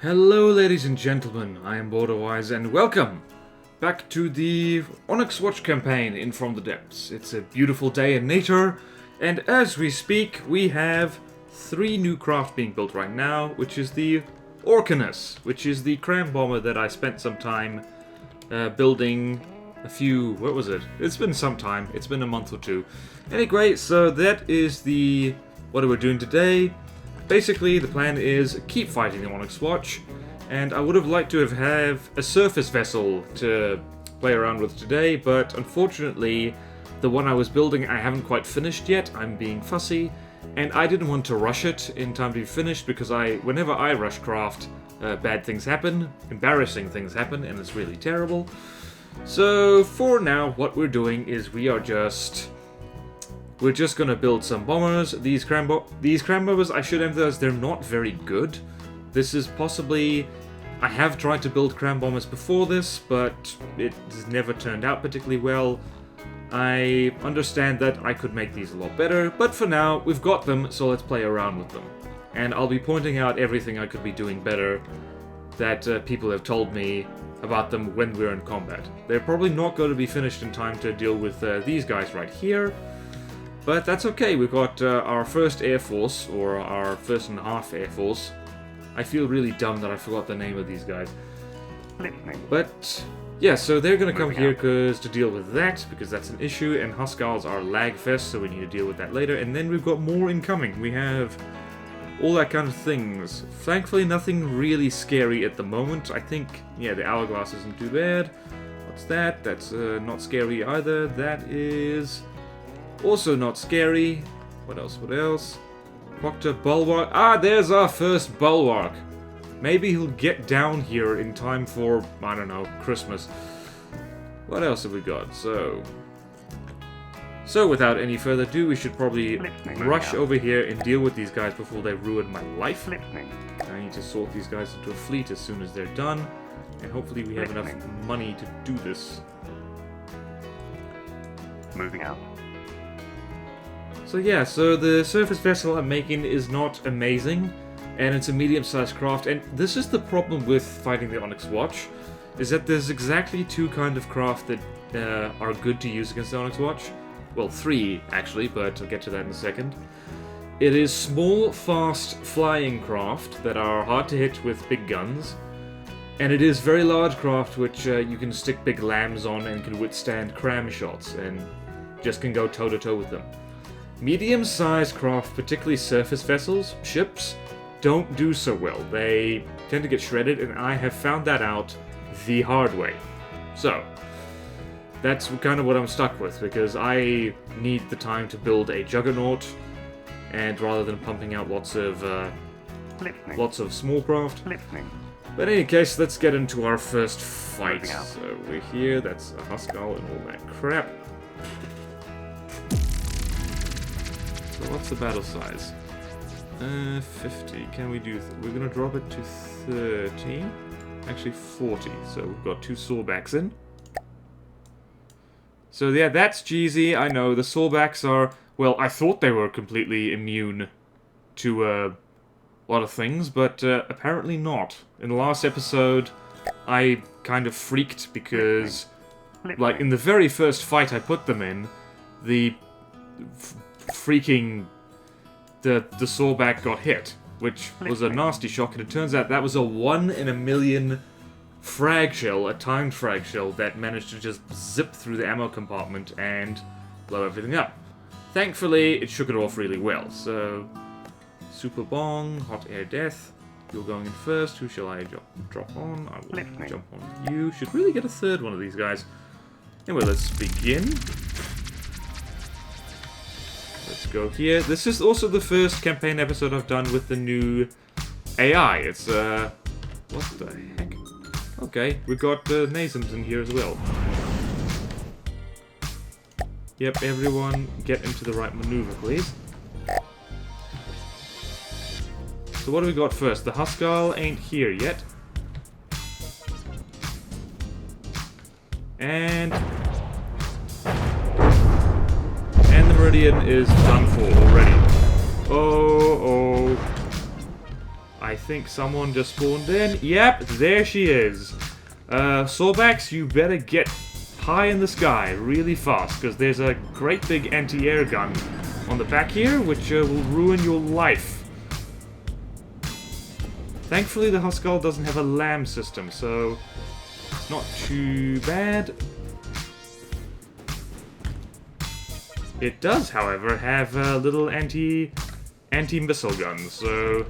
Hello ladies and gentlemen, I am BorderWise and welcome back to the Onyx Watch campaign in From the Depths. It's a beautiful day in nature, and as we speak we have 3 new craft being built right now, which is the Orcanus, which is the cram bomber that I spent some time building what was it? It's been some time, it's been a month or two. Anyway, so that is what we're doing today. Basically, the plan is keep fighting the Onyx Watch, and I would have liked to have a surface vessel to play around with today, but unfortunately, the one I was building I haven't quite finished yet. I'm being fussy, and I didn't want to rush it in time to be finished, because whenever I rush craft, bad things happen, embarrassing things happen, and it's really terrible. So, for now, what we're doing is we're just gonna build some bombers. These cram bombers, I should emphasize, they're not very good. This is possibly... I have tried to build cram bombers before this, but it has never turned out particularly well. I understand that I could make these a lot better, but for now, we've got them, so let's play around with them. And I'll be pointing out everything I could be doing better that people have told me about them when we're in combat. They're probably not going to be finished in time to deal with these guys right here. But that's okay, we've got our first Air Force, or our first and a half Air Force. I feel really dumb that I forgot the name of these guys. But, yeah, so they're gonna come here to deal with that, because that's an issue, and Huskals are lag fest, so we need to deal with that later. And then we've got more incoming. We have all that kind of things. Thankfully, nothing really scary at the moment. I think, yeah, the Hourglass isn't too bad. What's that? That's not scary either. That is... also not scary. What else? Proctor Bulwark. Ah, there's our first Bulwark. Maybe he'll get down here in time for, I don't know, Christmas. What else have we got? So without any further ado, we should probably rush over here and deal with these guys before they ruin my life. I need to sort these guys into a fleet as soon as they're done. And hopefully we have enough money to do this. Moving out. So yeah, so the surface vessel I'm making is not amazing, and it's a medium-sized craft, and this is the problem with fighting the Onyx Watch, is that there's exactly 2 kind of craft that are good to use against the Onyx Watch. Well, 3 actually, but I'll get to that in a second. It is small, fast, flying craft that are hard to hit with big guns, and it is very large craft which you can stick big lambs on and can withstand cram shots, and just can go toe-to-toe with them. Medium-sized craft, particularly surface vessels, ships, don't do so well. They tend to get shredded, and I have found that out the hard way. So, that's kind of what I'm stuck with, because I need the time to build a juggernaut, and rather than pumping out lots of small craft. But in any case, let's get into our first fight. So we're here, that's a Huskal and all that crap. So what's the battle size? 50. Can we do... we're going to drop it to 30. Actually 40. So we've got 2 sawbacks in. So yeah, that's cheesy. I know, the sawbacks are... well, I thought they were completely immune to a lot of things, but apparently not. In the last episode, I kind of freaked because... like, in the very first fight I put them in, the... freaking the sawback got hit, which was a nasty shock, and it turns out that was a 1 in a million frag shell, a timed frag shell that managed to just zip through the ammo compartment and blow everything up. Thankfully, it shook it off really well. So, Super Bong, Hot Air Death, you're going in first. Who shall I drop on? I will jump on you. Should really get a 3rd one of these guys. Anyway, let's begin. Let's go here. This is also the first campaign episode I've done with the new AI. It's, what the heck? Okay, we've got Nasums in here as well. Yep, everyone get into the right maneuver, please. So what do we got first? The Huskal ain't here yet. And the Meridian is done for already. Oh. I think someone just spawned in. Yep, there she is. Sawbacks, you better get high in the sky really fast, because there's a great big anti-air gun on the back here, which will ruin your life. Thankfully, the Huskal doesn't have a LAM system, so it's not too bad. It does, however, have little anti-missile guns, so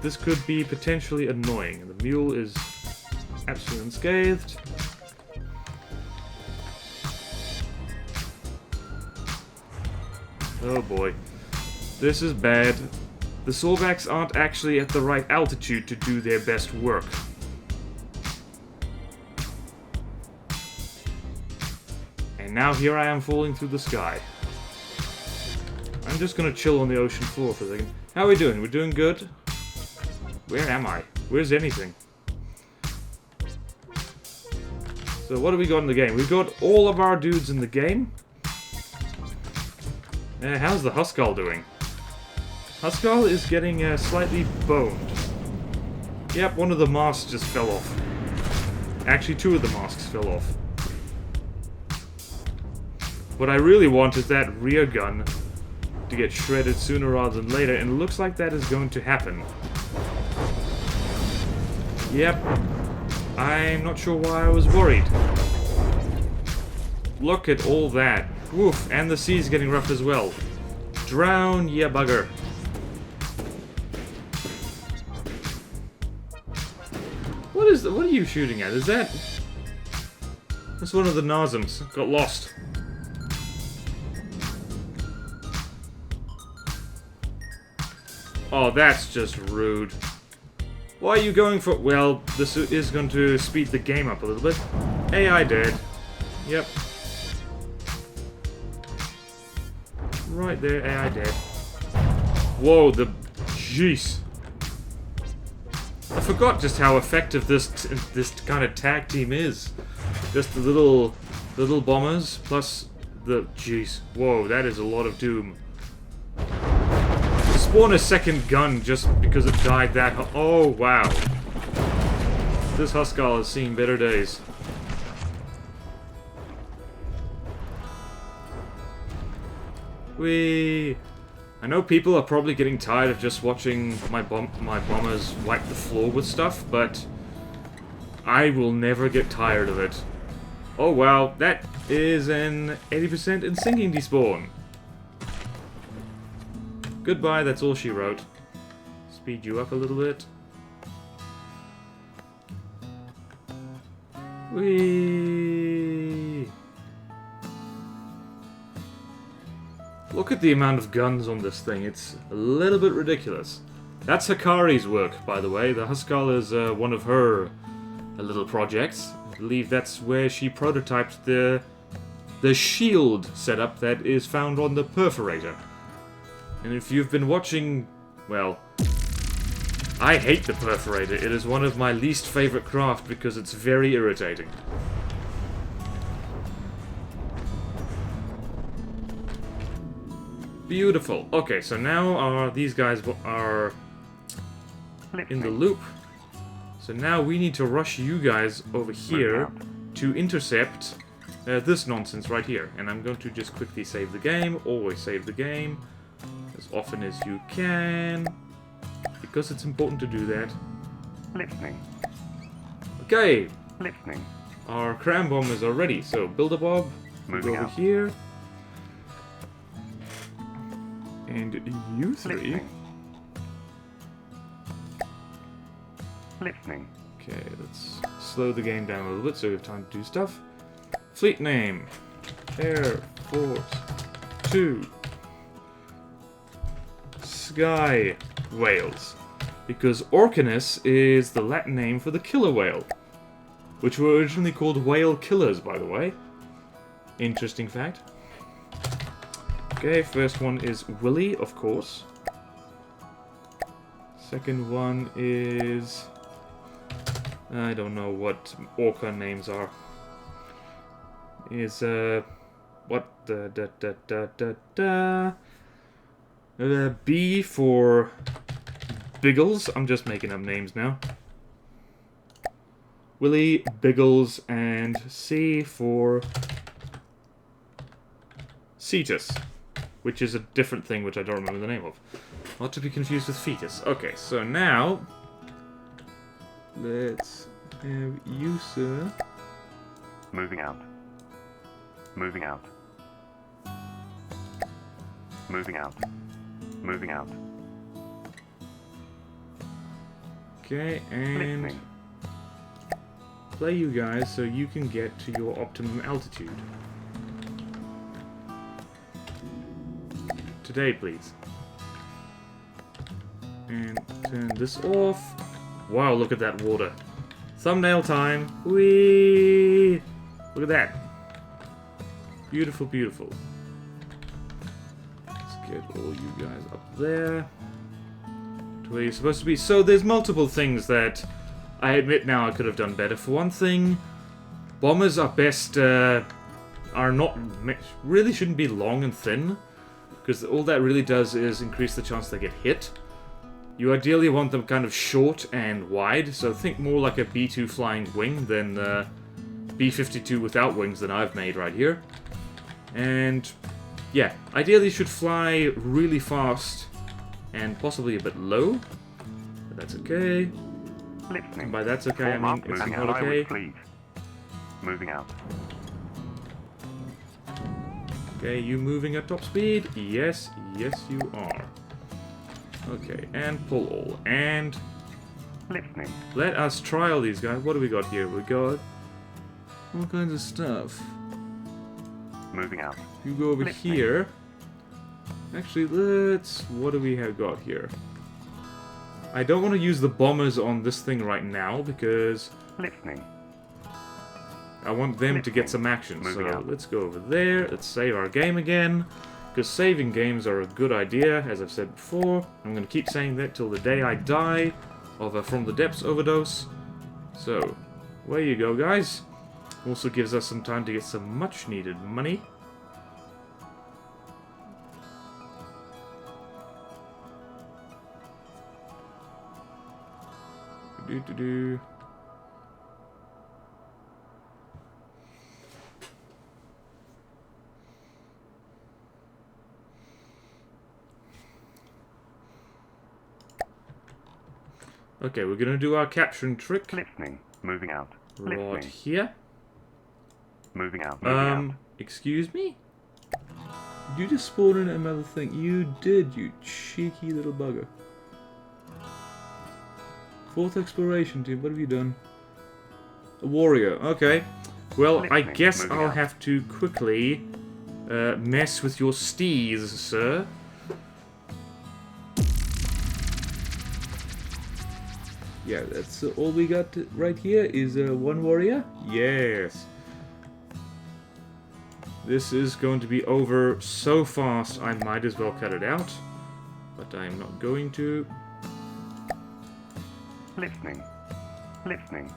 this could be potentially annoying. The mule is absolutely unscathed. Oh boy. This is bad. The Sawbacks aren't actually at the right altitude to do their best work. And now here I am falling through the sky. I'm just gonna chill on the ocean floor for a second. How are we doing? We're doing good? Where am I? Where's anything? So what do we got in the game? We've got all of our dudes in the game. How's the Huskal doing? Huskal is getting slightly boned. Yep, one of the masks just fell off. Actually, two of the masks fell off. What I really want is that rear gun to get shredded sooner rather than later, and it looks like that is going to happen. Yep. I'm not sure why I was worried. Look at all that. Woof, and the sea's getting rough as well. Drown, yeah bugger. What are you shooting at? Is that... That's one of the Nazums. Got lost. Oh, that's just rude. Why are you going for... Well, this is going to speed the game up a little bit. AI dead. Yep. Right there, AI dead. Whoa, the... Jeez. I forgot just how effective this kind of tag team is. Just the little bombers, plus the... Jeez. Whoa, that is a lot of doom. To spawn a second gun just because it died that... Oh, wow. This Huskal has seen better days. Whee! I know people are probably getting tired of just watching my bombers wipe the floor with stuff, but I will never get tired of it. Oh wow, that is an 80% in sinking despawn. Goodbye, that's all she wrote. Speed you up a little bit. Whee! Look at the amount of guns on this thing, it's a little bit ridiculous. That's Hikari's work, by the way. The Huskal is one of her little projects. I believe that's where she prototyped the shield setup that is found on the Perforator. And if you've been watching, well, I hate the Perforator. It is one of my least favorite craft because it's very irritating. Beautiful. Okay, so now these guys are in the loop. So now we need to rush you guys over here to intercept this nonsense right here. And I'm going to just quickly save the game. Always save the game as often as you can, because it's important to do that. Listening. Okay. Listening. Our cram bombers are ready. So Build-A-Bob, move over here. And you three. Listening. Okay, let's slow the game down a little bit so we have time to do stuff. Fleet name. Air Force 2. Sky whales. Because Orcanus is the Latin name for the killer whale. Which were originally called whale killers, by the way. Interesting fact. Okay, first one is Willy, of course. Second one is... I don't know what Orca names are. Is, what? B for Biggles. I'm just making up names now. Willie, Biggles, and C for Cetus, which is a different thing which I don't remember the name of. Not to be confused with fetus. Okay, so now let's have you, sir. Moving out. Moving out. Moving out. Moving out. Okay, and Listening. play you guys so you can get to your optimum altitude. Today, please. And turn this off. Wow, look at that water. Thumbnail time. Whee! Look at that. Beautiful, beautiful. Let's get all you guys up there. To where you're supposed to be. So there's multiple things that I admit now I could have done better. For one thing, bombers are best, are not, really shouldn't be long and thin. Because all that really does is increase the chance they get hit. You ideally want them kind of short and wide, so think more like a B-2 flying wing than B-52 without wings that I've made right here. And yeah, ideally you should fly really fast and possibly a bit low, but that's okay. Listening. And by that's okay, I mean it's not okay. Please. Moving out. Okay, you moving at top speed? Yes, yes you are. Okay, and pull all, and Listening. let us trial these guys. What do we got here? We got all kinds of stuff. Moving out. You go over Listening. here. Actually, let's... what do we have got here? I don't want to use the bombers on this thing right now, because Listening. I want them to get some action. Moving So out. let's go over there. Let's save our game again. Because saving games are a good idea, as I've said before. I'm going to keep saying that till the day I die of a From the Depths overdose. So, where you go, guys. Also gives us some time to get some much needed money. Do-do-do. Okay, we're gonna do our capturing trick Listening. Moving out. right Listening. here. Moving out. Moving out. Excuse me? Did you just spawn in another thing? You did, you cheeky little bugger. Fourth exploration team, what have you done? A warrior, okay. Well, I Listening. guess Moving I'll out. have to quickly mess with your steeds, sir. Yeah, that's all we got right here is one warrior? Yes. This is going to be over so fast, I might as well cut it out. But I'm not going to. Listening. Listening.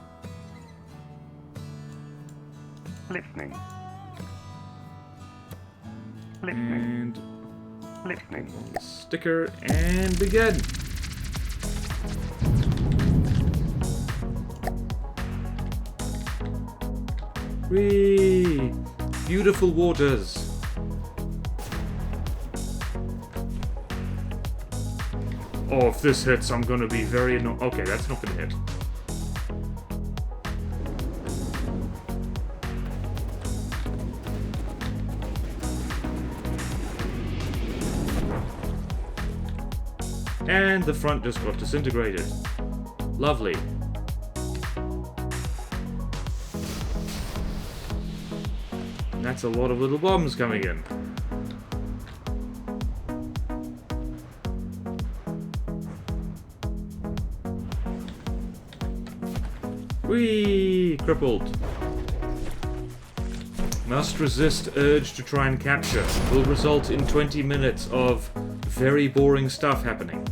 Listening. Listening. And Listening. on the sticker and begin. Whee! Beautiful waters. Oh, if this hits, I'm gonna be very annoyed. Okay, that's not gonna hit. And the front just got disintegrated. Lovely. And that's a lot of little bombs coming in. Whee! Crippled. Must resist urge to try and capture. Will result in 20 minutes of very boring stuff happening.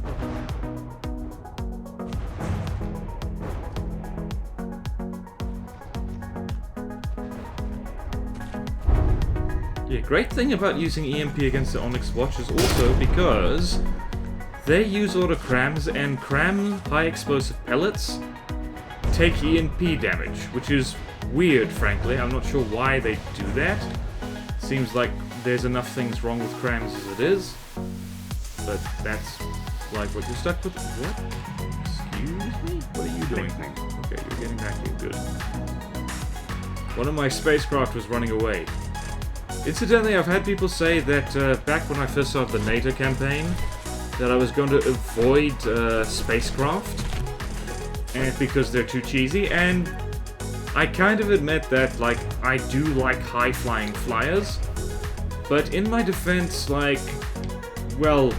Yeah, great thing about using EMP against the Onyx Watch is also because they use autocrams, and cram high explosive pellets take EMP damage, which is weird, frankly. I'm not sure why they do that. Seems like there's enough things wrong with crams as it is, but that's like what you're stuck with. What? Excuse me? What are you doing? Okay, you're getting back here. Good. One of my spacecraft was running away. Incidentally, I've had people say that back when I first started the NATO campaign, that I was going to avoid spacecraft, and because they're too cheesy, and I kind of admit that, like, I do like high-flying flyers, but in my defense, like, well,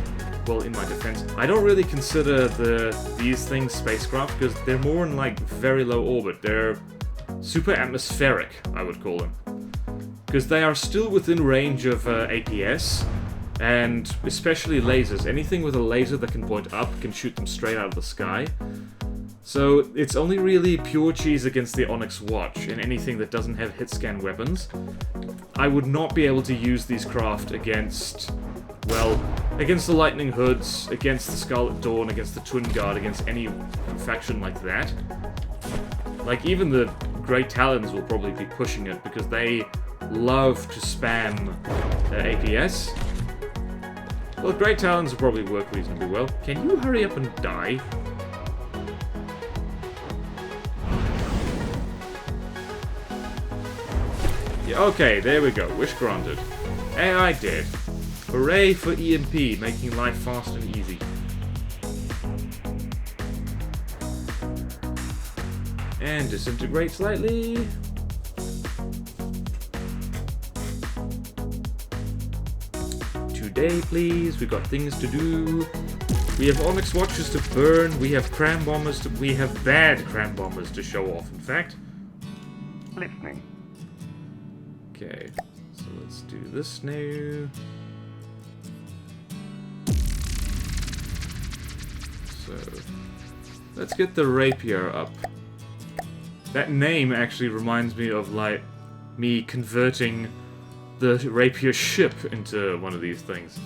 in my defense, I don't really consider these things spacecraft, because they're more in, like, very low orbit. They're super atmospheric, I would call them. Because they are still within range of APS, and especially lasers. Anything with a laser that can point up can shoot them straight out of the sky. So it's only really pure cheese against the Onyx Watch, and anything that doesn't have hit-scan weapons. I would not be able to use these craft against, well, against the Lightning Hoods, against the Scarlet Dawn, against the Twin Guard, against any faction like that. Like, even the Great Talons will probably be pushing it, because they love to spam APS. Well, Great Talons will probably work reasonably well. Can you hurry up and die? Yeah, okay, there we go. Wish granted. AI dead. Hooray for EMP, making life fast and easy. And disintegrate slightly. Today, please. We got things to do. We have Onyx Watches to burn. We have cram bombers to... We have bad cram bombers to show off, in fact. Listening. Okay, so let's do this now. So, let's get the rapier up. That name actually reminds me of, like, me converting the rapier ship into one of these things.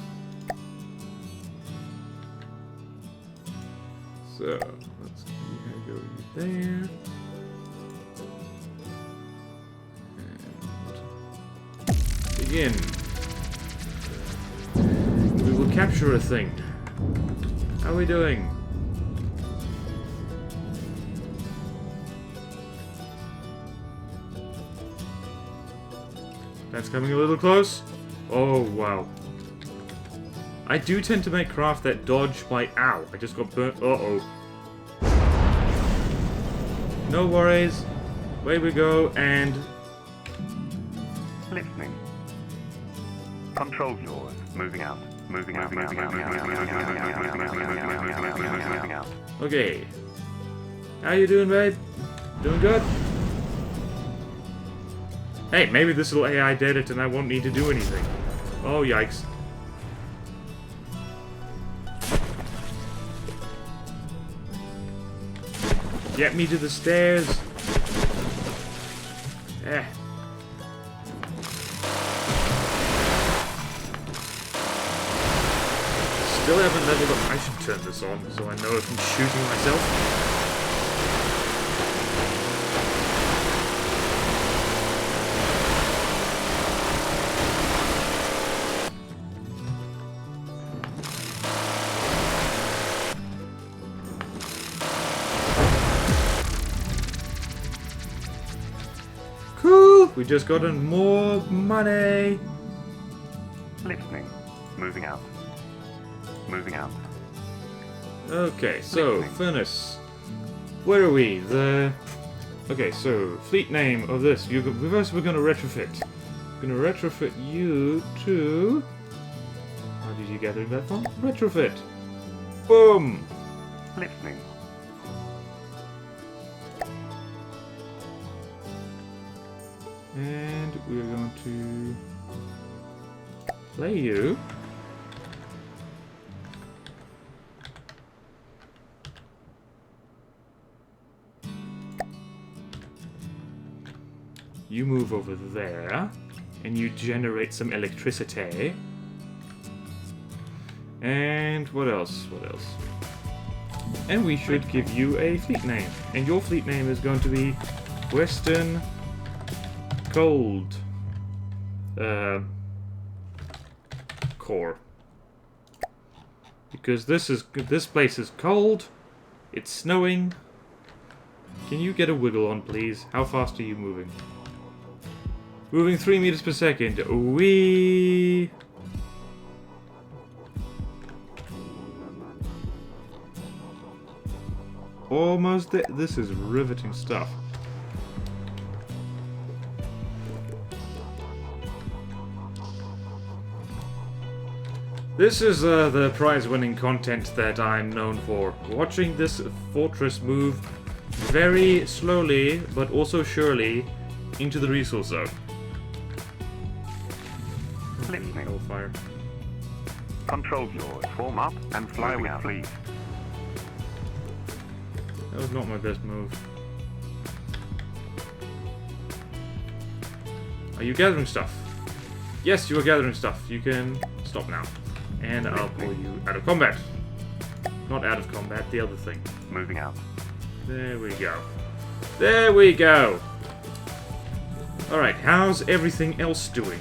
So, let's go there. And begin. We will capture a thing. How are we doing? That's coming a little close. Oh, wow. I do tend to make craft that dodge by... Ow, I just got burnt. Uh-oh. No worries. Away we go, and... Listening. Control yours. Moving out. Moving out. Moving out. Okay. How you doing, babe? Doing good? Hey, maybe this little AI did it and I won't need to do anything. Oh, yikes. Get me to the stairs. Still haven't leveled up. I should turn this on so I know if I'm shooting myself. We just got in more money. Listening. Moving out. Moving out. Okay, so furnace. Where are we? Okay, so fleet name of this. First, we're gonna retrofit. We're gonna retrofit you to. How did you gather that from? Retrofit. Boom. Listening. And we're going to play you. You move over there, and you generate some electricity. And what else? What else? And we should give you a fleet name. And your fleet name is going to be Western Cold Core. Because this place is cold. It's snowing. Can you get a wiggle on, please? How fast are you moving? Moving 3 meters per second. Wee. Almost there. This is riveting stuff. This is the prize-winning content that I'm known for. Watching this fortress move very slowly, but also surely, into the resource zone. Listening. Hellfire. Control yours. Form up and fly with fleet. That was not my best move. Are you gathering stuff? Yes, you are gathering stuff. You can stop now. And I'll pull you out of combat. Not out of combat, the other thing. Moving out. There we go. There we go! Alright, how's everything else doing?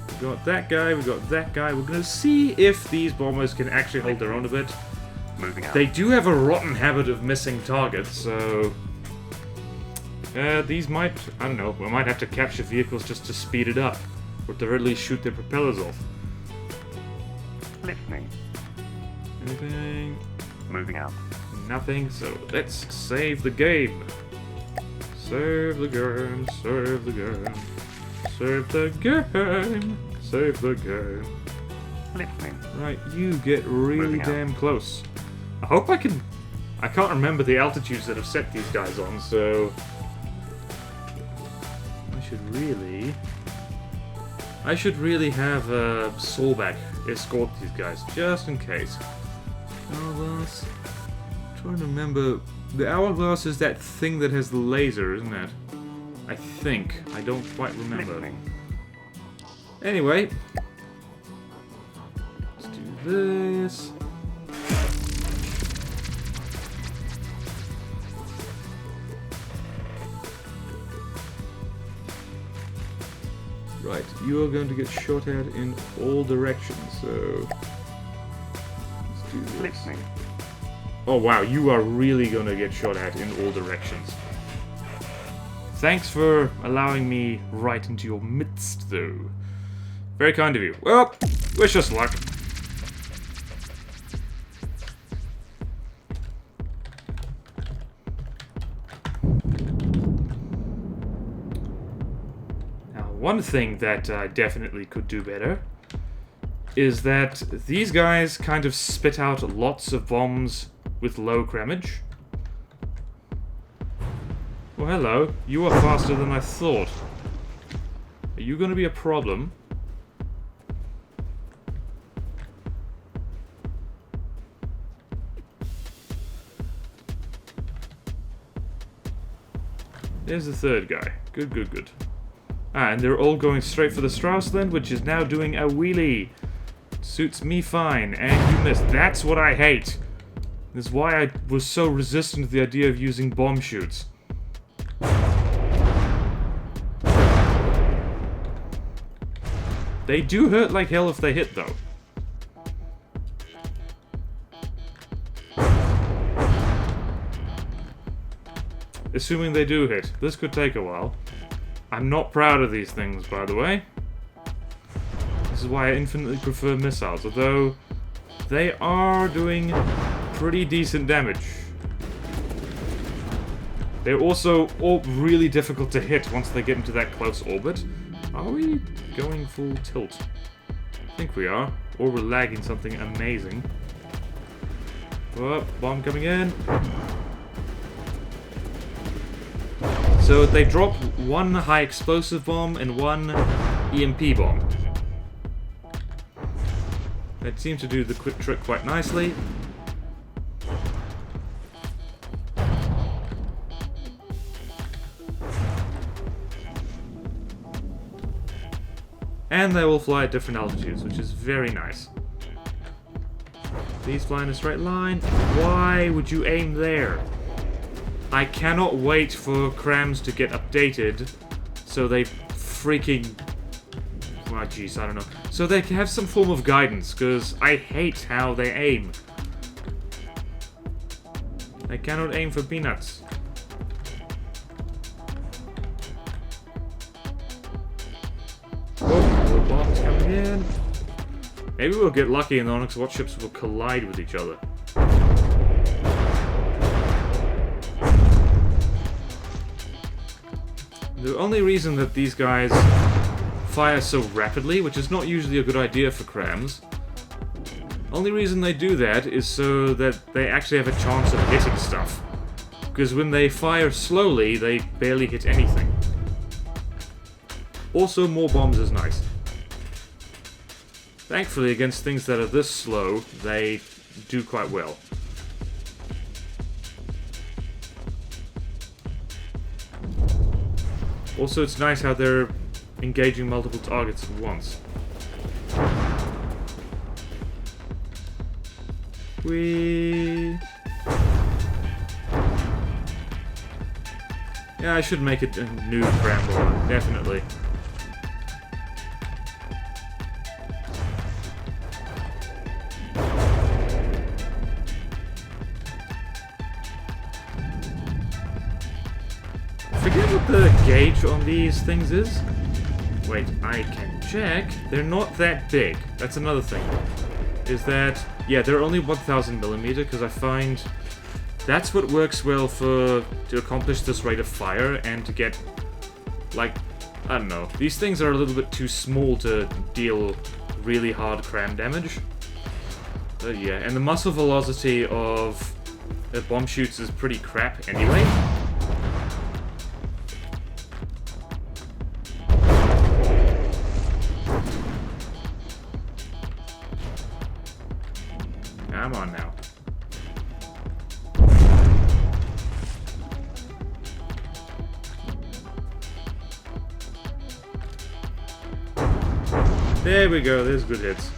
We got that guy, we got that guy. We're gonna see if these bombers can actually hold their own a bit. Moving out. They do have a rotten habit of missing targets, so... these might... I don't know, we might have to capture vehicles just to speed it up. Or to at least shoot their propellers off. Listening. Anything? Moving out. Nothing, so let's save the game. Save the game, save the game. Save the game, save the game. Listening. Right, you get really Moving out. damn close. I hope I can... I can't remember the altitudes that I've set these guys on, so... I should really have Solback escort these guys, just in case. Hourglass... I'm trying to remember... The hourglass is that thing that has the laser, isn't it? I think. I don't quite remember. Listening. Anyway. Let's do this. Right, you are going to get shot at in all directions, so... Let's do this. Listening. Oh wow, you are really going to get shot at in all directions. Thanks for allowing me right into your midst, though. Very kind of you. Well, wish us luck. One thing that I definitely could do better is that these guys kind of spit out lots of bombs with low crammage. Well, hello. You are faster than I thought. Are you going to be a problem? There's the third guy. Good, good, good. Ah, and they're all going straight for the Straussland, which is now doing a wheelie. Suits me fine, and you missed. That's what I hate. This is why I was so resistant to the idea of using bomb chutes. They do hurt like hell if they hit, though. Assuming they do hit. This could take a while. I'm not proud of these things, by the way. This is why I infinitely prefer missiles, although they are doing pretty decent damage. They're also all really difficult to hit once they get into that close orbit. Are we going full tilt? I think we are. Or we're lagging something amazing. Oh, bomb coming in. So they drop one high explosive bomb and one EMP bomb. That seems to do the quick trick quite nicely. And they will fly at different altitudes, which is very nice. Please fly in a straight line. Why would you aim there? I cannot wait for crams to get updated so they freaking... Oh, jeez, I don't know. So they can have some form of guidance, because I hate how they aim. I cannot aim for peanuts. Oh, more bombs coming in. Maybe we'll get lucky and the Onyx Watch ships will collide with each other. The only reason that these guys fire so rapidly, which is not usually a good idea for crams, only reason they do that is so that they actually have a chance of hitting stuff. Because when they fire slowly, they barely hit anything. Also, more bombs is nice. Thankfully, against things that are this slow, they do quite well. Also, it's nice how they're engaging multiple targets at once. Whee! Yeah, I should make it a new cram, definitely. Forget what the gauge on these things is. Wait, I can check. They're not that big. That's another thing. Is that... Yeah, they're only 1000mm, because I find that's what works well to accomplish this rate of fire and to get, like, I don't know. These things are a little bit too small to deal really hard cram damage. But yeah, and the muzzle velocity of bomb shoots is pretty crap anyway. Come on now. There we go, there's good hits.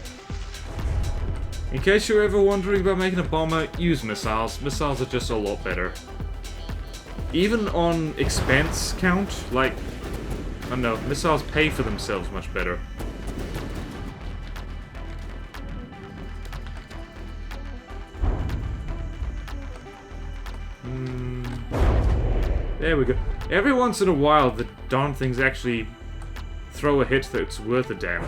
In case you're ever wondering about making a bomber, use missiles. Missiles are just a lot better. Even on expense count, like, I don't know, missiles pay for themselves much better. There we go. Every once in a while, the darn things actually throw a hit that's worth a damn.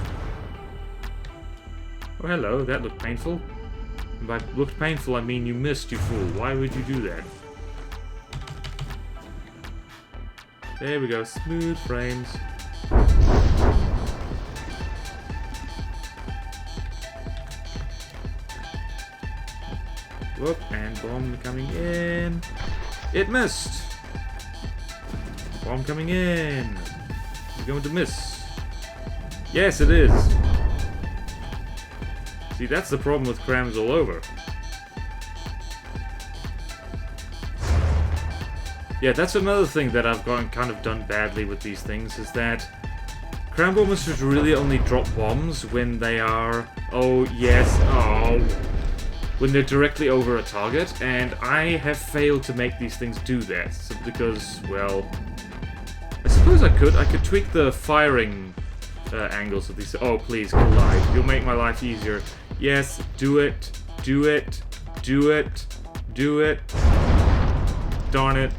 Oh, hello. That looked painful. And by looked painful, I mean you missed, you fool. Why would you do that? There we go. Smooth frames. Whoop, and bomb coming in. It missed! Bomb coming in. It's going to miss. Yes, it is. See, that's the problem with crams all over. Yeah, that's another thing that I've kind of done badly with these things, is that cram bombers should really only drop bombs when they are... Oh, yes. Oh. When they're directly over a target, and I have failed to make these things do that, simply because, well... I suppose I could tweak the firing angles of these. Oh, please, collide. You'll make my life easier. Yes, do it. Do it. Do it. Do it. Darn it.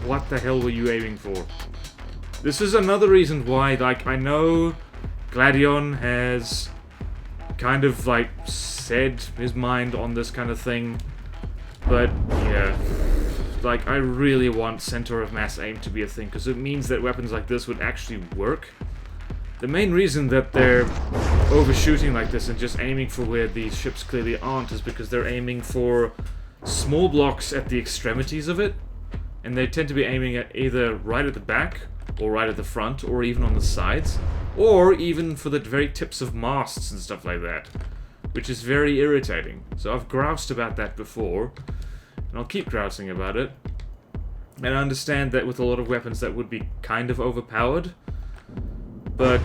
What the hell were you aiming for? This is another reason why, like, I know Gladion has kind of, like, said his mind on this kind of thing, but, yeah. Like, I really want center of mass aim to be a thing, because it means that weapons like this would actually work. The main reason that they're overshooting like this and just aiming for where these ships clearly aren't is because they're aiming for small blocks at the extremities of it, and they tend to be aiming at either right at the back, or right at the front, or even on the sides, or even for the very tips of masts and stuff like that, which is very irritating. So I've groused about that before, and I'll keep grousing about it. And I understand that with a lot of weapons that would be kind of overpowered, but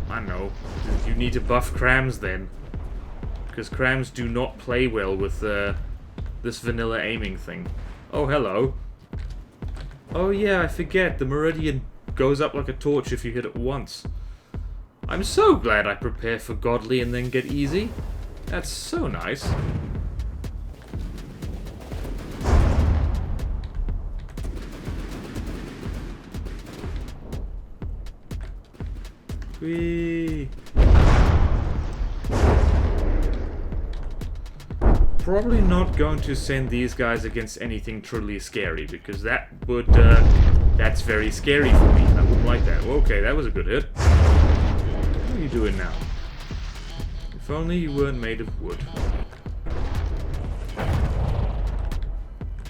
I don't know, you need to buff crams then. because crams do not play well with this vanilla aiming thing. Oh, hello. Oh yeah, I forget, the meridian goes up like a torch if you hit it once. I'm so glad I prepare for godly and then get easy. That's so nice. Whee! Probably not going to send these guys against anything truly scary, because that would, that's very scary for me. I wouldn't like that. Okay, that was a good hit. What are you doing now? If only you weren't made of wood.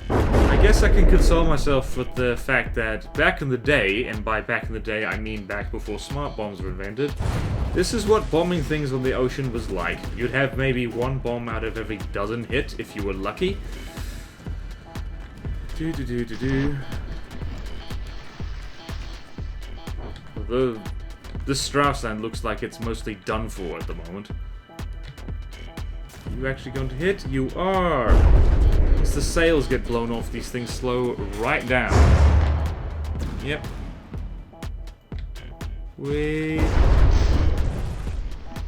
I guess I can console myself with the fact that back in the day, and by back in the day I mean back before smart bombs were invented, this is what bombing things on the ocean was like. You'd have maybe one bomb out of every dozen hit if you were lucky. Although this Straussland looks like it's mostly done for at the moment. Are you actually going to hit? You are! Once the sails get blown off, these things slow right down. Yep. Wait.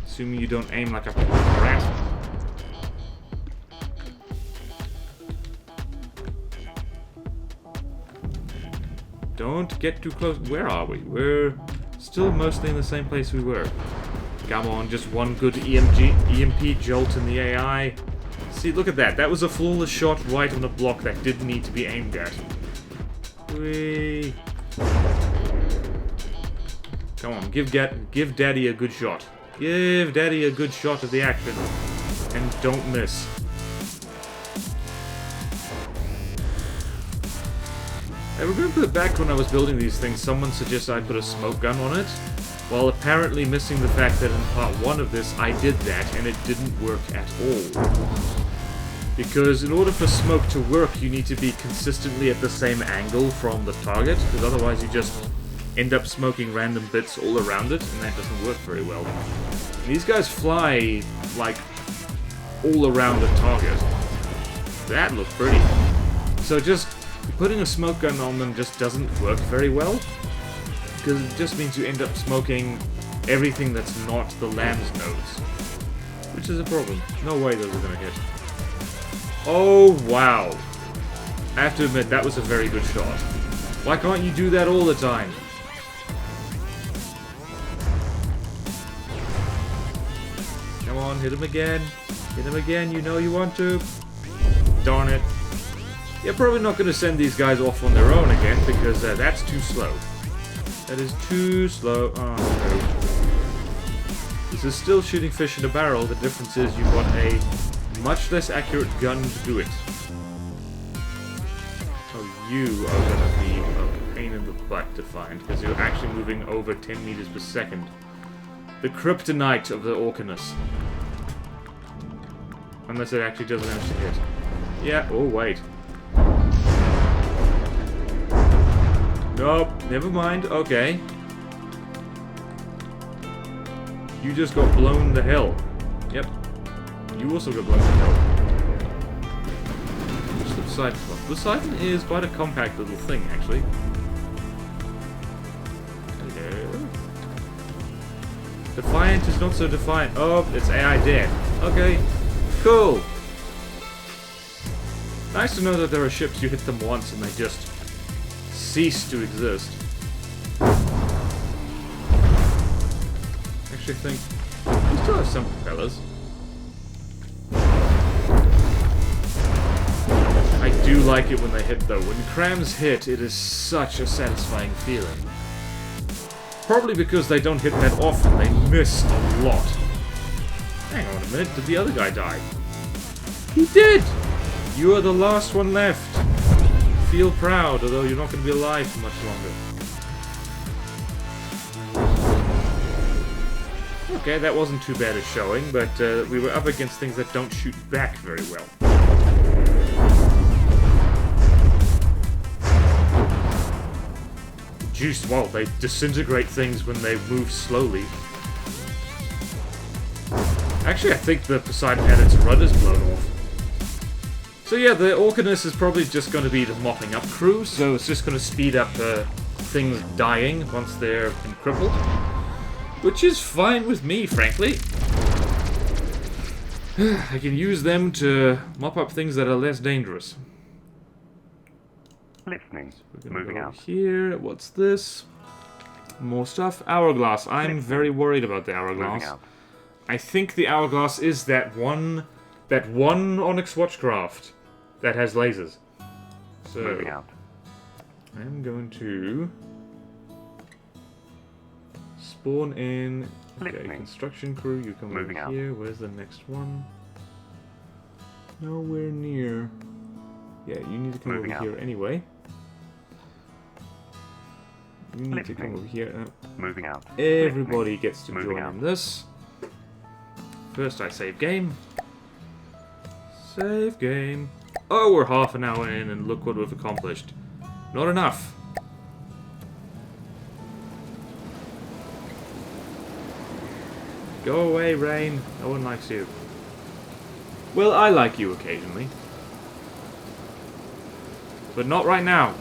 Assuming you don't aim like a rat. Don't get too close. Where are we? We're still mostly in the same place we were. Come on, just one good EMP jolt in the AI. See, look at that. That was a flawless shot right on the block that didn't need to be aimed at. Whee. Come on, give Daddy a good shot. Give Daddy a good shot of the action. And don't miss. I remember back when I was building these things, someone suggested I put a smoke gun on it, while apparently missing the fact that in part 1 of this, I did that, and it didn't work at all. Because in order for smoke to work, you need to be consistently at the same angle from the target, because otherwise you just end up smoking random bits all around it, and that doesn't work very well. These guys fly, like, all around the target. That looked pretty. So just putting a smoke gun on them just doesn't work very well, because it just means you end up smoking everything that's not the lamb's nose, which is a problem. No way those are gonna hit. Oh, wow. I have to admit, that was a very good shot. Why can't you do that all the time? Come on, hit him again. Hit him again, you know you want to. Darn it. You're probably not going to send these guys off on their own again, because that's too slow. That is too slow. Oh, no. This is still shooting fish in a barrel. The difference is you've got a much less accurate gun to do it. Oh, you are going to be a pain in the butt to find, because you're actually moving over 10 meters per second. The kryptonite of the Orcanus. Unless it actually doesn't manage to hit. Yeah, oh wait. Nope, never mind, okay. You just got blown to hell. Yep. You also got blown to hell. What's the Poseidon? Poseidon is quite a compact little thing, actually. Hello. Defiant is not so defiant. Oh, it's AI dead. Okay, cool. Nice to know that there are ships you hit them once and they just cease to exist. Actually think we still have some propellers. I do like it when they hit though. When crams hit, it is such a satisfying feeling. Probably because they don't hit that often, they miss a lot. Hang on a minute, did the other guy die? He did! You are the last one left. Feel proud, although you're not going to be alive for much longer. Okay, that wasn't too bad a showing, but we were up against things that don't shoot back very well. Juice, well, they disintegrate things when they move slowly. Actually, I think the Poseidon had its rudders blown off. So yeah, the Orcanus is probably just going to be the mopping up crew, so it's just going to speed up things dying once they're crippled. Which is fine with me, frankly. I can use them to mop up things that are less dangerous. Listening. We're gonna Moving go out. here. What's this? More stuff. Hourglass. I'm very worried about the Moving hourglass. out. I think the hourglass is that one Onyx Watch craft that has lasers. So Moving out. I'm going to spawn in. Okay, Listening. construction crew. You come Moving over out. here. Where's the next one? Nowhere near. Yeah, you need to come Moving over out. here anyway. You need to come Listening. over here. Moving out. Everybody gets to Moving join out. in this. First I save game. Save game. Oh, we're half an hour in and look what we've accomplished. Not enough. Go away, Rain. No one likes you. Well, I like you occasionally. But not right now.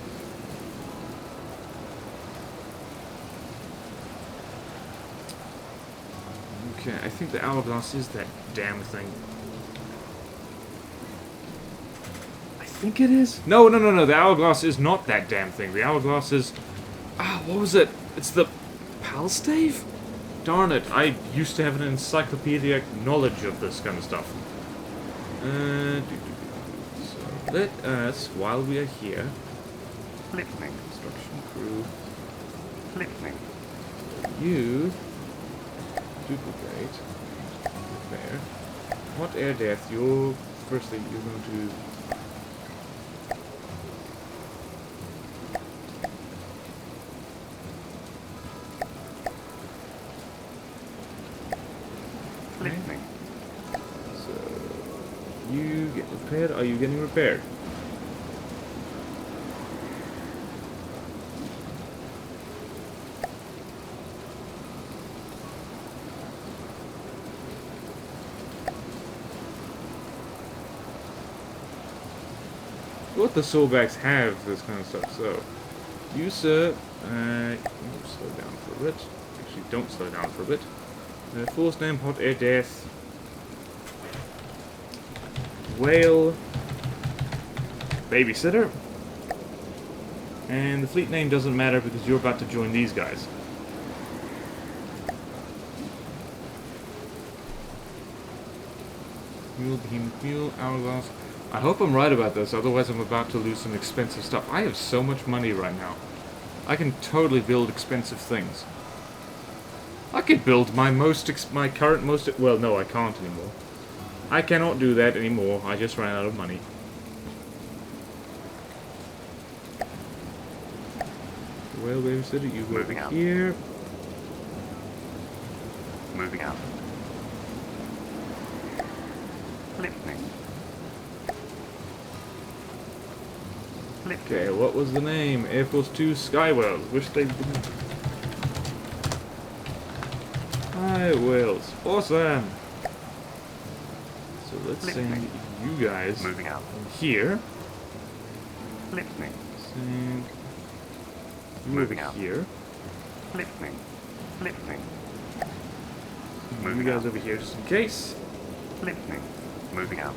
Okay, I think the hourglass is that damn thing. I think it is. No, no, no, no. The hourglass is not that damn thing. The hourglass is... Ah, what was it? It's the Palstave? Darn it. I used to have an encyclopedic knowledge of this kind of stuff. So let us, while we are here... Listening. Construction crew... Listening. You... duplicate, repair. Hot air death, you're firstly you're going to Listening. so you get repaired. Are you getting repaired? What the Soulbacks have this kind of stuff. So, you sir, slow down for a bit. Actually, don't slow down for a bit. Force name, hot air death. Whale. Babysitter. And the fleet name doesn't matter because you're about to join these guys. Mule, behemoth, mule, hourglass. I hope I'm right about this, otherwise I'm about to lose some expensive stuff. I have so much money right now. I can totally build expensive things. I could build my current most... Well, no, I can't anymore. I cannot do that anymore. I just ran out of money. Well, babysitter, you go Moving over out. here. Moving out. Listening. Okay, what was the name? Air Force 2 Skywells. Wish they didn't. Skywells. Awesome! So let's send you guys Moving out. here. Listening. Send you Moving over out. here. Listening. Listening. You Moving guys out. over here just in case. Listening. Moving out.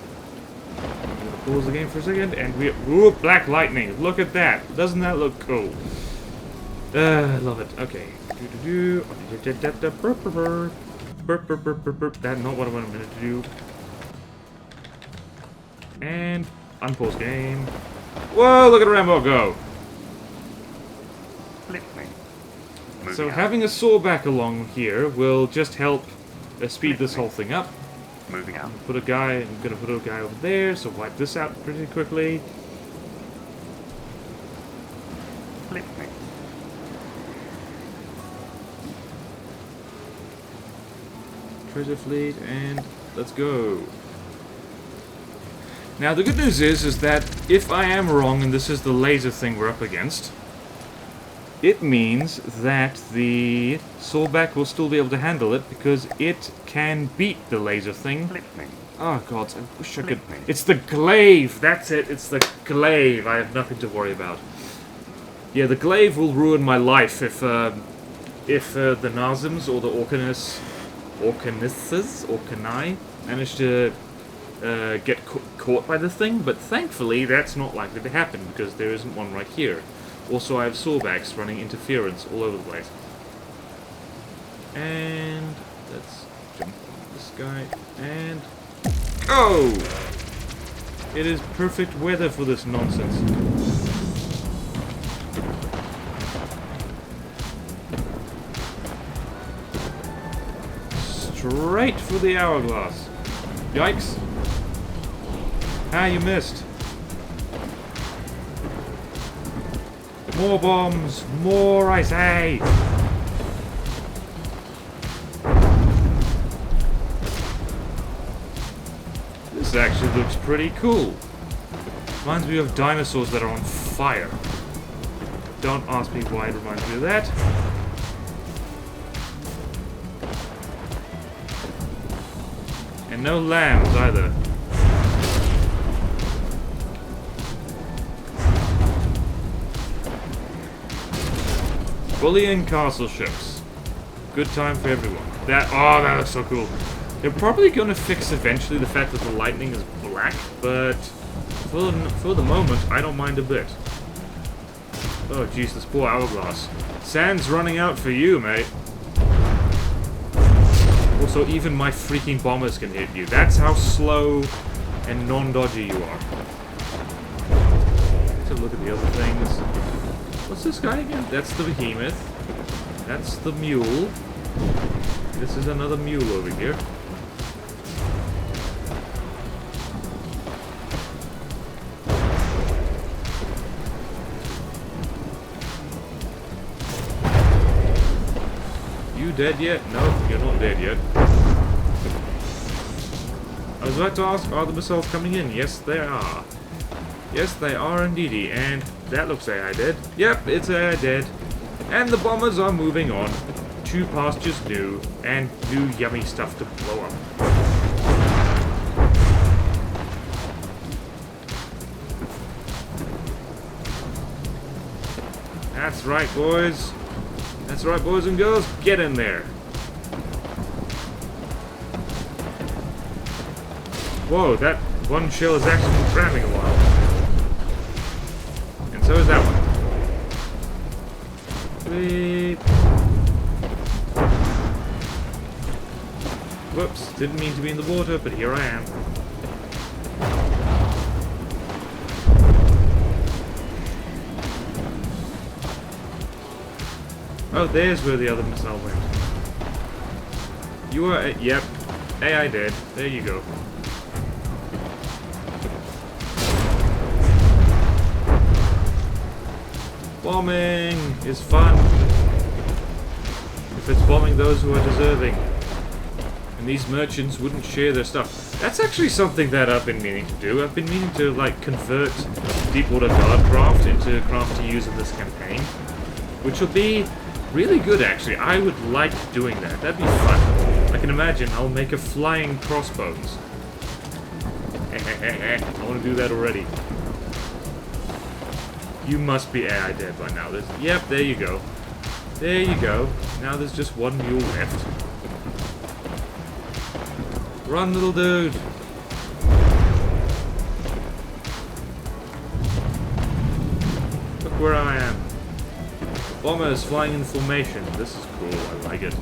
I'm gonna pause the game for a second, and we... Ooh, black lightning! Look at that! Doesn't that look cool? I love it. Okay. That's not what I wanted to do. And... unpause game. Whoa, look at Rambo go! Listening. Moving So out. having a sawback along here will just help speed this whole thing up. Moving out. I'm gonna put a guy over there, so wipe this out pretty quickly. Listening. Treasure fleet, and let's go. Now the good news is that if I am wrong and this is the laser thing we're up against, it means that the sawback will still be able to handle it because it can beat the laser thing. Listening. Oh god, I wish I could... It's the glaive! That's it, it's the glaive. I have nothing to worry about. Yeah, the glaive will ruin my life if the Nazims or the Orcanai manage to get caught by the thing, but thankfully that's not likely to happen because there isn't one right here. Also, I have sawbacks running interference all over the place. And let's jump on this guy and go! It is perfect weather for this nonsense. Straight for the hourglass. Yikes. Ah, you missed. More bombs! More, I say! This actually looks pretty cool. Reminds me of dinosaurs that are on fire. Don't ask me why it reminds me of that. And no lambs either. Bullying castle ships. Good time for everyone. That looks so cool. They're probably going to fix eventually the fact that the lightning is black, but for the moment, I don't mind a bit. Oh jeez, this poor hourglass. Sand's running out for you, mate. Also, even my freaking bombers can hit you. That's how slow and non-dodgy you are. Let's have a look at the other things. What's this guy again? That's the behemoth. That's the mule. This is another mule over here. You dead yet? No, you're not dead yet. I was about to ask, are the missiles coming in? Yes, they are. Yes, they are indeedy, and that looks AI dead. Yep, it's AI dead. And the bombers are moving on to pastures new, and new yummy stuff to blow up. That's right, boys. That's right, boys and girls. Get in there. Whoa, that one shell is actually been traveling a while. And so is that one. Beep. Whoops, didn't mean to be in the water, but here I am. Oh, there's where the other missile went. You are... yep. AI dead. There you go. Bombing is fun. If it's bombing those who are deserving. And these merchants wouldn't share their stuff. That's actually something that I've been meaning to do. I've been meaning to, like, convert Deepwater Guard craft into craft to use in this campaign. Which will be really good, actually. I would like doing that. That'd be fun. I can imagine I'll make a flying crossbones. I want to do that already. You must be AI dead by now. Yep, there you go. There you go. Now there's just one mule left. Run, little dude. Look where I am. Bombers flying in formation. This is cool. I like it.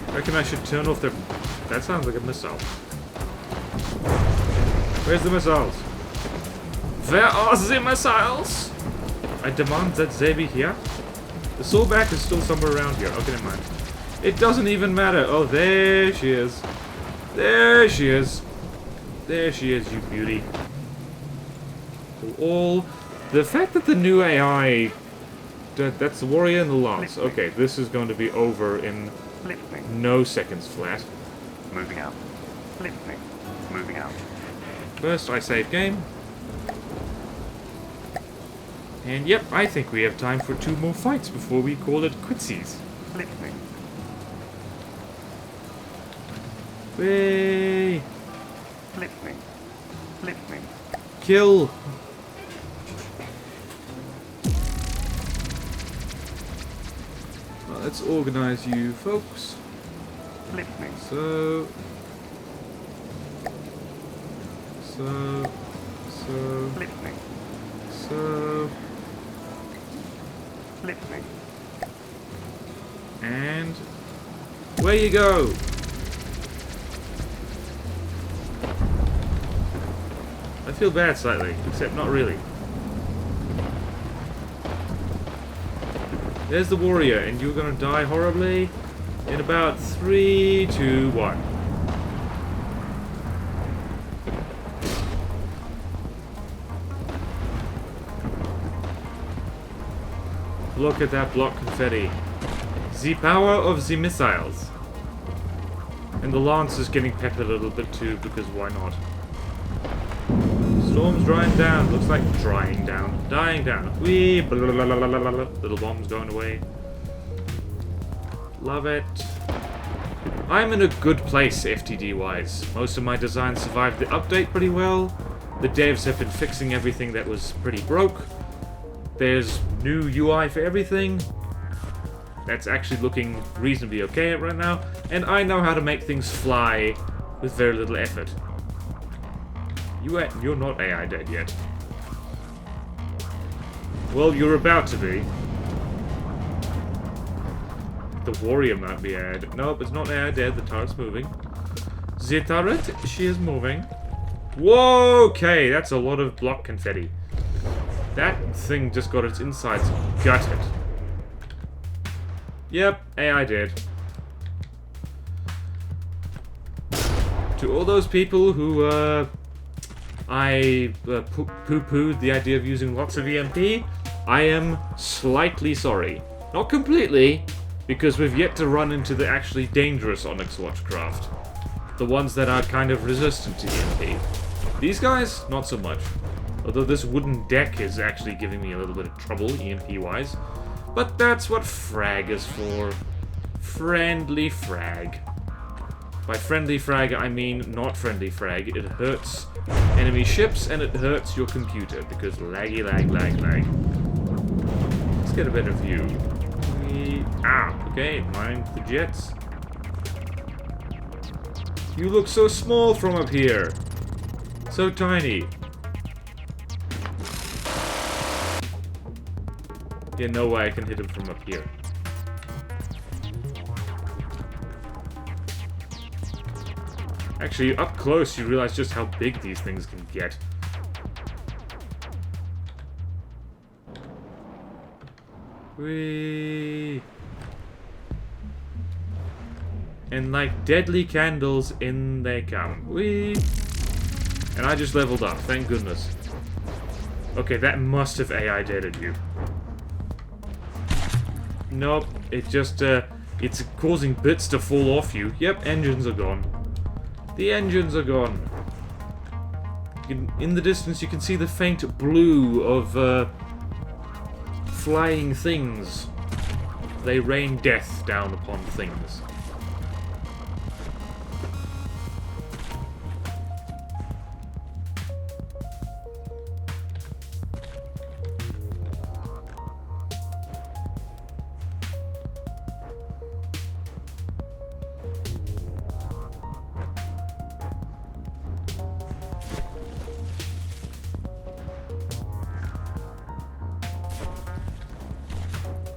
I reckon I should turn off their... That sounds like a missile. Where's the missiles? Where are the missiles? I demand that they be here. The sawback is still somewhere around here. Okay, never mind. It doesn't even matter. Oh, there she is. There she is. There she is, you beauty. All... The fact that the new AI... That's the warrior and the lance. Okay, this is going to be over in no seconds flat. Moving out. Listening. Moving out. First, I save game. And yep, I think we have time for 2 more fights before we call it quitsies. Listening. Way! Listening. Listening. Kill! Well, let's organize you folks. Listening. So, Listening. Listening. and where you go? I feel bad slightly, except not really. There's the warrior, and you're gonna die horribly in about 3, 2, 1. Look at that block confetti. The power of the missiles. And the lance is getting peppered a little bit too, because why not? Storm's drying down. Looks like drying down. Dying down. Wee. Blah, blah, blah, blah, blah, blah. Little bombs going away. Love it. I'm in a good place, FTD-wise. Most of my designs survived the update pretty well. The devs have been fixing everything that was pretty broke. There's new UI for everything. That's actually looking reasonably okay right now. And I know how to make things fly with very little effort. You're not AI dead yet. Well, you're about to be. The warrior might be AI dead. Nope, it's not AI dead. The turret's moving. The turret, she is moving. Whoa, okay, that's a lot of block confetti. That thing just got its insides gutted. Yep, AI dead. To all those people who, poo-pooed the idea of using lots of EMP, I am slightly sorry. Not completely, because we've yet to run into the actually dangerous Onyx Watch craft. The ones that are kind of resistant to EMP. These guys, not so much. Although this wooden deck is actually giving me a little bit of trouble, EMP-wise. But that's what frag is for. Friendly frag. By friendly frag, I mean not friendly frag. It hurts enemy ships, and it hurts your computer, because laggy, lag, lag, lag. Let's get a better view. Okay, mind the jets. You look so small from up here. So tiny. Yeah, no way I can hit him from up here. Actually, up close, you realize just how big these things can get. Whee! And like deadly candles, in they come. Whee! And I just leveled up, thank goodness. Okay, that must have AI deaded you. Nope, it just, it's causing bits to fall off you. Yep, engines are gone. The engines are gone. In the distance, you can see the faint blue of, flying things. They rain death down upon things.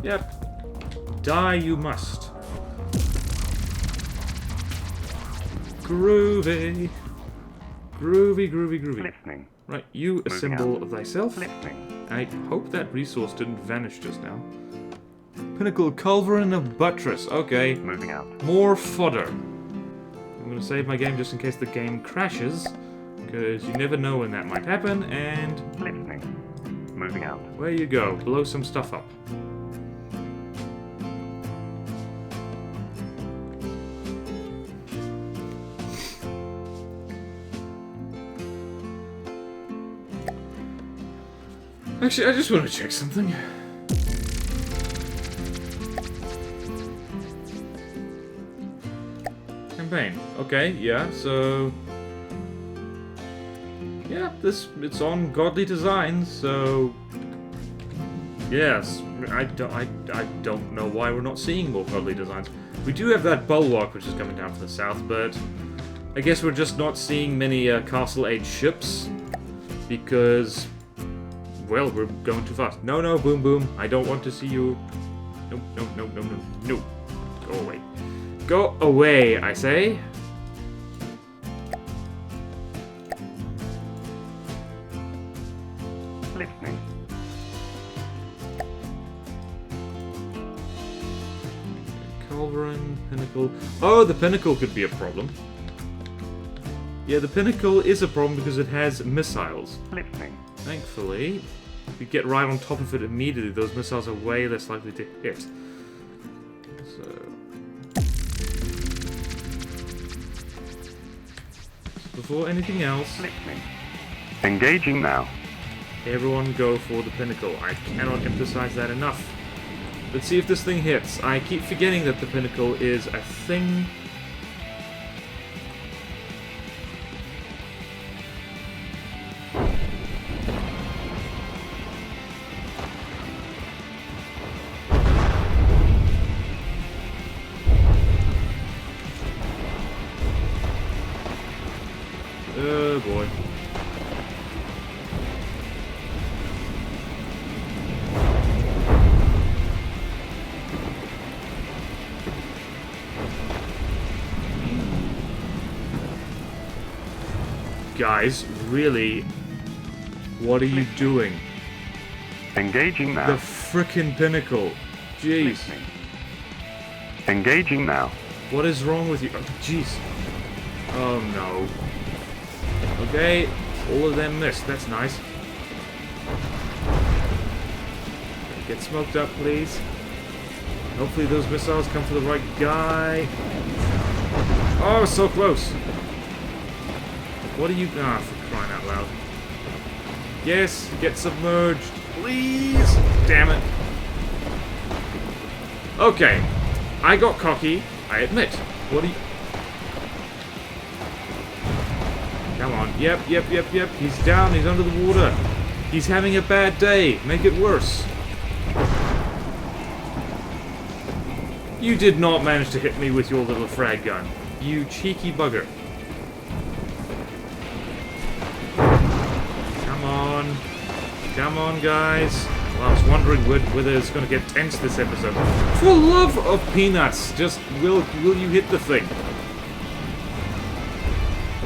Yep. Die you must. Groovy. Groovy, groovy, groovy. Listening. Right, you assemble thyself. Listening. I hope that resource didn't vanish just now. Pinnacle culverin of buttress. Okay. Moving out. More fodder. I'm gonna save my game just in case the game crashes, because you never know when that might happen, and... Listening. Moving out. Where you go? Blow some stuff up. Actually, I just want to check something. Campaign. Okay, yeah, so... Yeah, it's on Godly Designs, so... Yes, I don't know why we're not seeing more Godly Designs. We do have that bulwark which is coming down from the south, but... I guess we're just not seeing many Castle-Age ships, because... Well, we're going too fast. No, no, Boom Boom, I don't want to see you. No, no, no, no, no, no. Go away. Go away, I say. Listening. Culverin, Pinnacle. Oh, the Pinnacle could be a problem. Yeah, the Pinnacle is a problem because it has missiles. Listening. Thankfully, if you get right on top of it immediately, those missiles are way less likely to hit. So... Before anything else... Listening. Engaging now. Everyone go for the Pinnacle. I cannot emphasize that enough. Let's see if this thing hits. I keep forgetting that the Pinnacle is a thing. Oh boy. Guys, really? What are you doing? Engaging now. The frickin' Pinnacle. Jeez. Listening. Engaging now. What is wrong with you? Oh, jeez. Oh no. Okay, all of them missed. That's nice. Get smoked up, please. Hopefully those missiles come for the right guy. Oh, so close. What are you... Ah, for crying out loud. Yes, get submerged. Please. Damn it. Okay. I got cocky, I admit. What are you... Come on. Yep. He's down. He's under the water. He's having a bad day. Make it worse. You did not manage to hit me with your little frag gun. You cheeky bugger. Come on. Come on, guys. Well, I was wondering whether it's going to get tense this episode. For love of peanuts, just will you hit the thing?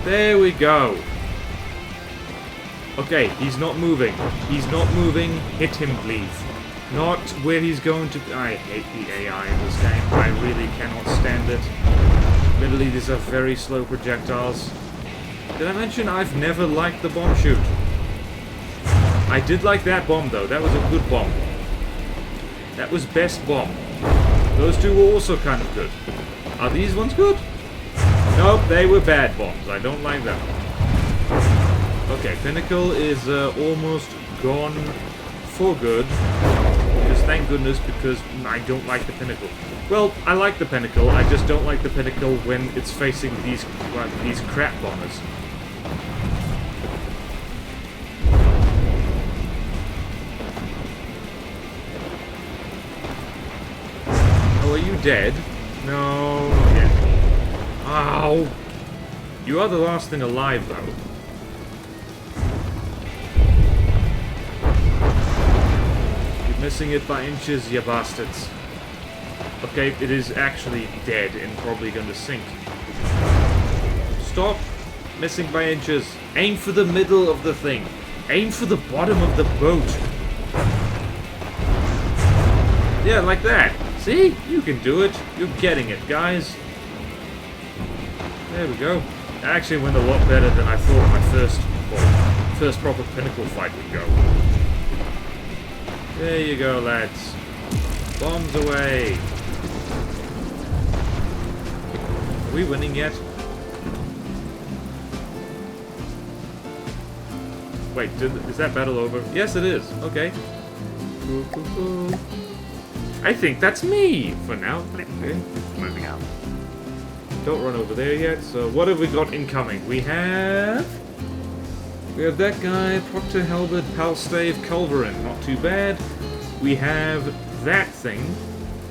There we go. Okay, he's not moving. He's not moving. Hit him, please. Not where he's going to... I hate the AI in this game. I really cannot stand it. Admittedly, these are very slow projectiles. Did I mention I've never liked the bomb shoot? I did like that bomb, though. That was a good bomb. That was best bomb. Those two were also kind of good. Are these ones good? Nope, they were bad bombs. I don't like them. Okay, Pinnacle is almost gone for good. Just thank goodness, because I don't like the Pinnacle. Well, I like the Pinnacle. I just don't like the Pinnacle when it's facing these crap bombers. Oh, are you dead? No, not yet. Ow! You are the last thing alive, though. You're missing it by inches, you bastards. Okay, it is actually dead and probably going to sink. Stop missing by inches. Aim for the middle of the thing. Aim for the bottom of the boat. Yeah, like that. See? You can do it. You're getting it, guys. There we go. It actually went a lot better than I thought my first proper Pinnacle fight would go. There you go, lads. Bombs away. Are we winning yet? Wait, is that battle over? Yes, it is. Okay. I think that's me for now. Okay. Moving out. Don't run over there yet. So what have we got incoming? We have that guy, Proctor Halberd, Palstave, Culverin. Not too bad. We have that thing,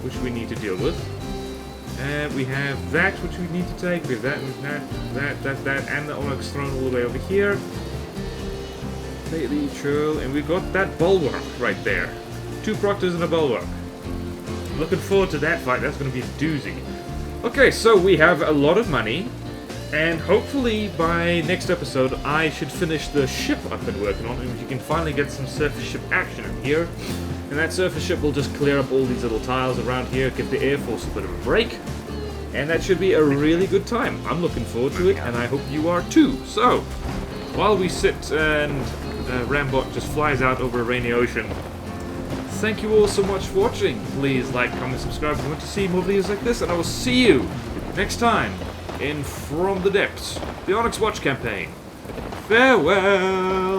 which we need to deal with. We have that, which we need to take. We have that, and the Onyx Throne all the way over here. Lately, Churl, and we've got that bulwark right there. 2 Proctors and a bulwark. Looking forward to that fight. That's going to be a doozy. Okay, so we have a lot of money, and hopefully by next episode I should finish the ship I've been working on, and we can finally get some surface ship action in here. And that surface ship will just clear up all these little tiles around here, give the Air Force a bit of a break, and that should be a really good time. I'm looking forward to it, and I hope you are too. So, while we sit and Rambot just flies out over a rainy ocean, thank you all so much for watching. Please like, comment, subscribe if you want to see more videos like this, and I will see you next time in From the Depths, the Onyx Watch campaign. Farewell!